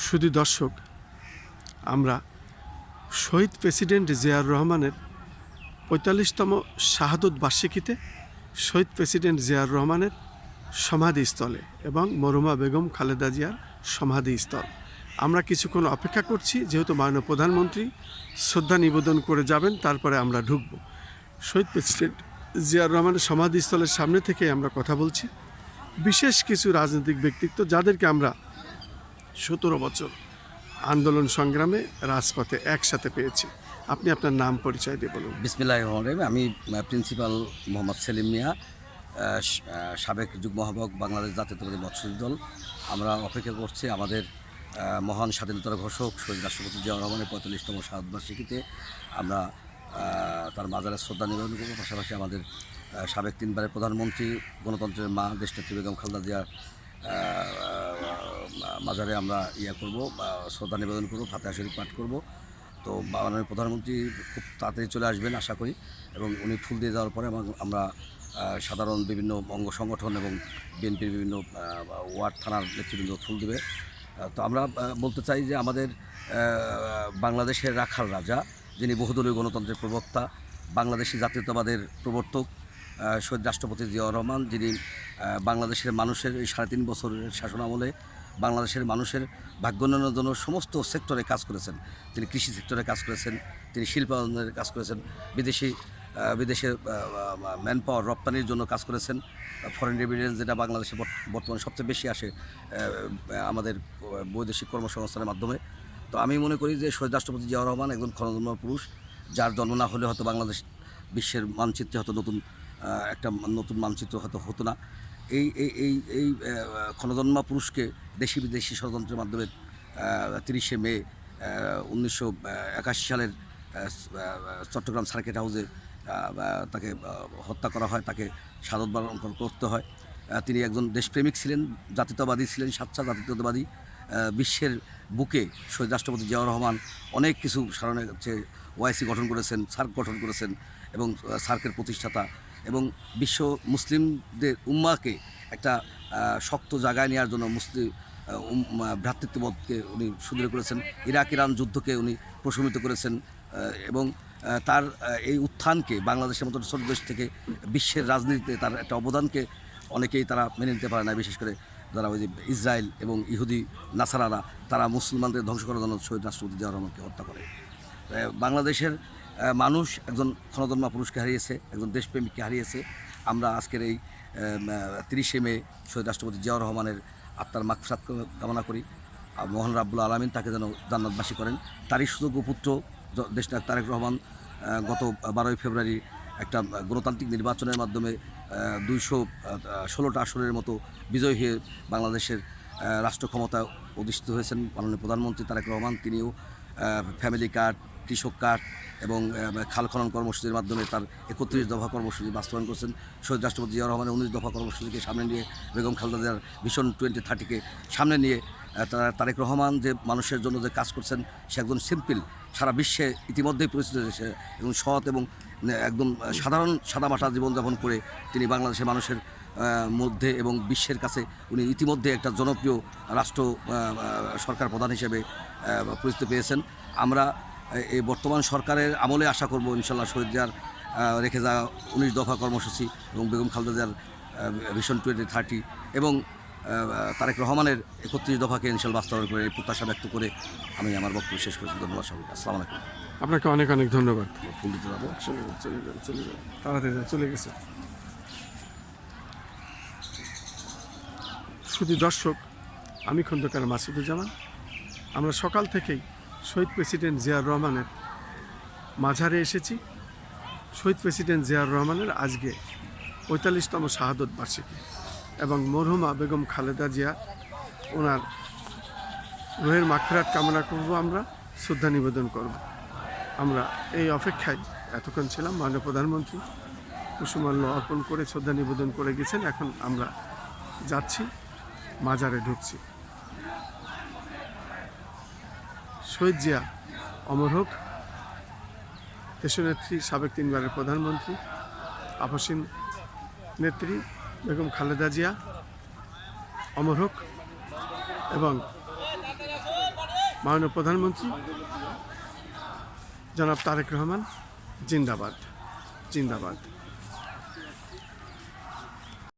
শুধু দর্শক, আমরা শহীদ প্রেসিডেন্ট জিয়াউর রহমানের ৪৫তম শাহাদত বার্ষিকীতে শহীদ প্রেসিডেন্ট জিয়াউর রহমানের সমাধিস্থলে এবং মরহুমা বেগম খালেদা জিয়ার সমাধিস্থল আমরা কিছুক্ষণ অপেক্ষা করছি, যেহেতু মাননীয় প্রধানমন্ত্রী শ্রদ্ধা নিবেদন করে যাবেন, তারপরে আমরা ঢুকব। শহীদ প্রেসিডেন্ট জিয়াউর রহমানের সমাধিস্থলের সামনে থেকে আমরা কথা বলছি বিশেষ কিছু রাজনৈতিক ব্যক্তিত্ব, যাদেরকে আমরা ১৭ বছর আন্দোলন সংগ্রামে রাজপথে একসাথে পেয়েছি। আপনি আপনার নাম পরিচয় দিয়ে বলুন। বিসমিল্লাহির রহমানির রহিম। আমি প্রিন্সিপাল মোহাম্মদ সেলিম মিয়া, সাবেক যুগ্ম আহ্বায়ক বাংলাদেশ জাতীয়তাবাদী মৎস্য দল। আমরা অপেক্ষা করছি আমাদের মহান স্বাধীনতার ঘোষক শহীদ রাষ্ট্রপতি জিয়াউর রহমানের ৪৫তম শাহাদত বার্ষিকীতে আমরা তার মাজারে শ্রদ্ধা নিবেদন করব। পাশাপাশি আমাদের সাবেক ৩বারের প্রধানমন্ত্রী, গণতন্ত্রের মা দেশনেত্রী বেগম খালেদা জিয়ার মাজারে আমরা শ্রদ্ধা নিবেদন করব, ফাতিহা শরীফ পাঠ করব। তো মাননীয় প্রধানমন্ত্রী খুব তাড়াতাড়ি চলে আসবেন আশা করি, এবং উনি ফুল দিয়ে যাওয়ার পরে আমরা সাধারণ বিভিন্ন অঙ্গ সংগঠন এবং বিএনপির বিভিন্ন ওয়ার্ড থানার নেতৃবৃন্দ ফুল দেবে। তো আমরা বলতে চাই যে আমাদের বাংলাদেশের রাখাল রাজা, যিনি বহুদলীয় গণতন্ত্রের প্রবক্তা, বাংলাদেশি জাতীয়তাবাদের প্রবর্তক শহীদ রাষ্ট্রপতি জিয়াউর রহমান, যিনি বাংলাদেশের মানুষের এই ৩.৫ বছরের শাসনামলে বাংলাদেশের মানুষের ভাগ্যোন্নয়নের জন্য সমস্ত সেক্টরে কাজ করেছেন। তিনি কৃষি সেক্টরে কাজ করেছেন, তিনি শিল্পায়নের কাজ করেছেন, বিদেশে ম্যান পাওয়ার রপ্তানির জন্য কাজ করেছেন। ফরেন রেমিটেন্স যেটা বাংলাদেশে বর্তমানে সবচেয়ে বেশি আসে আমাদের বৈদেশিক কর্মসংস্থানের মাধ্যমে। তো আমি মনে করি যে শহীদ রাষ্ট্রপতি জিয়াউর রহমান একজন ক্ষণজন্ম পুরুষ, যার জন্ম না হলে হয়তো বাংলাদেশ বিশ্বের মানচিত্রে হয়তো একটা নতুন মানচিত্র হতো না। এই ক্ষণজন্মা পুরুষকে দেশি বিদেশি ষড়যন্ত্রের মাধ্যমে ৩০শে মে ১৯৮১ সালের চট্টগ্রাম সার্কিট হাউসে তাকে হত্যা করা হয়, তাকে শাহাদত বরণ করতে হয়। তিনি একজন দেশপ্রেমিক ছিলেন, জাতীয়তাবাদী ছিলেন, স্বাচ্ছা জাতীয়তাবাদী। বিশ্বের বুকে শহীদ রাষ্ট্রপতি জিয়াউর রহমান অনেক কিছু সারণে ওআইসি গঠন করেছেন, সার্ক গঠন করেছেন, এবং সার্কের প্রতিষ্ঠাতা, এবং বিশ্ব মুসলিমদের উম্মাকে একটা শক্ত জায়গায় নেওয়ার জন্য মুসলিম ভ্রাতৃত্ববোধকে উনি সুদৃঢ় করেছেন। ইরাক ইরান যুদ্ধকে উনি প্রশমিত করেছেন, এবং তার এই উত্থানকে বাংলাদেশের মতো ছোট দেশ থেকে বিশ্বের রাজনীতিতে তার একটা অবদানকে অনেকেই তারা মেনে নিতে পারে না। বিশেষ করে যারা ওই যে ইসরায়েল এবং ইহুদি নাসারারা, তারা মুসলমানদের ধ্বংস করার জন্য শহীদ রাষ্ট্রপতি জিয়াউর রহমানকে হত্যা করে। বাংলাদেশের মানুষ একজন ক্ষণজন্মা পুরুষকে হারিয়েছে, একজন দেশপ্রেমিককে হারিয়েছে। আমরা আজকের এই ৩০শে মে শহীদ রাষ্ট্রপতি জিয়াউর রহমানের আত্মার মাগফিরাত কামনা করি। মহান রাব্বুল আলামিন তাকে যেন জান্নাতবাসী করেন। তারই সুযোগ্য পুত্র দেশনায়ক তারেক রহমান গত ১২ই ফেব্রুয়ারি একটা গণতান্ত্রিক নির্বাচনের মাধ্যমে ২১৬টা আসনের মতো বিজয়ী হয়ে বাংলাদেশের রাষ্ট্র ক্ষমতা অধিষ্ঠিত হয়েছেন মাননীয় প্রধানমন্ত্রী তারেক রহমান। তিনিও ফ্যামিলি কার্ড, কৃষক কার্ড এবং খাল খনন কর্মসূচির মাধ্যমে তার ৩১ দফা কর্মসূচি বাস্তবায়ন করেছেন। শহীদ রাষ্ট্রপতি জিয়াউর রহমানের ১৯ দফা কর্মসূচিকে সামনে নিয়ে, বেগম খালেদা জিয়ার ভিশন 2030কে সামনে নিয়ে তারেক রহমান যে মানুষের জন্য যে কাজ করছেন, সে একজন সিম্পল, সারা বিশ্বে ইতিমধ্যেই পরিচিত হয়েছে, এবং সৎ এবং একদম সাধারণ সাদামাটা জীবনযাপন করে তিনি বাংলাদেশের মানুষের মধ্যে এবং বিশ্বের কাছে উনি ইতিমধ্যে একটা জনপ্রিয় রাষ্ট্র সরকার প্রধান হিসেবে পরিচিতি পেয়েছেন। আমরা এই বর্তমান সরকারের আমলে আশা করব ইনশাল্লাহ শহীদ জিয়ার রেখে যাওয়া ১৯ দফা কর্মসূচি এবং বেগম খালেদা জিয়ার ভিশন 2030 এবং তারেক রহমানের ৩১ দফাকে ইনশাল্লাহ বাস্তবায়ন করে এই প্রত্যাশা ব্যক্ত করে আমি আমার বক্তব্য শেষ করেছি। ধন্যবাদ সবাইকে। আসসালামু আলাইকুম। আপনাকে অনেক অনেক ধন্যবাদ। ফুল দিতে যাবো, চলে তাড়াতাড়ি চলে গেছে। শুধু দর্শক, আমি খন্দকার মাসুদুজ্জামান। আমরা সকাল থেকেই শহীদ প্রেসিডেন্ট জিয়াউর রহমানের মাঝারে এসেছি। শহীদ প্রেসিডেন্ট জিয়াউর রহমানের আজকে ৪৫তম শাহাদত বার্ষিকী, এবং মরহুমা বেগম খালেদা জিয়া, ওনার রুহের মাগফিরাত কামনা করব, আমরা শ্রদ্ধা নিবেদন করব। আমরা এই অপেক্ষায় এতক্ষণ ছিলাম। মাননীয় প্রধানমন্ত্রী কুসুমাল্য অর্পণ করে শ্রদ্ধা নিবেদন করে গেছেন। এখন আমরা যাচ্ছি, মাজারে ঢুকছি। শহীদ জিয়া অমর হোক। দেশনেত্রী, সাবেক ৩বারের প্রধানমন্ত্রী, আপসীন নেত্রী বেগম খালেদা জিয়া অমর হোক, এবং মাননীয় প্রধানমন্ত্রী জনাব তারেক রহমান জিন্দাবাদ জিন্দাবাদ।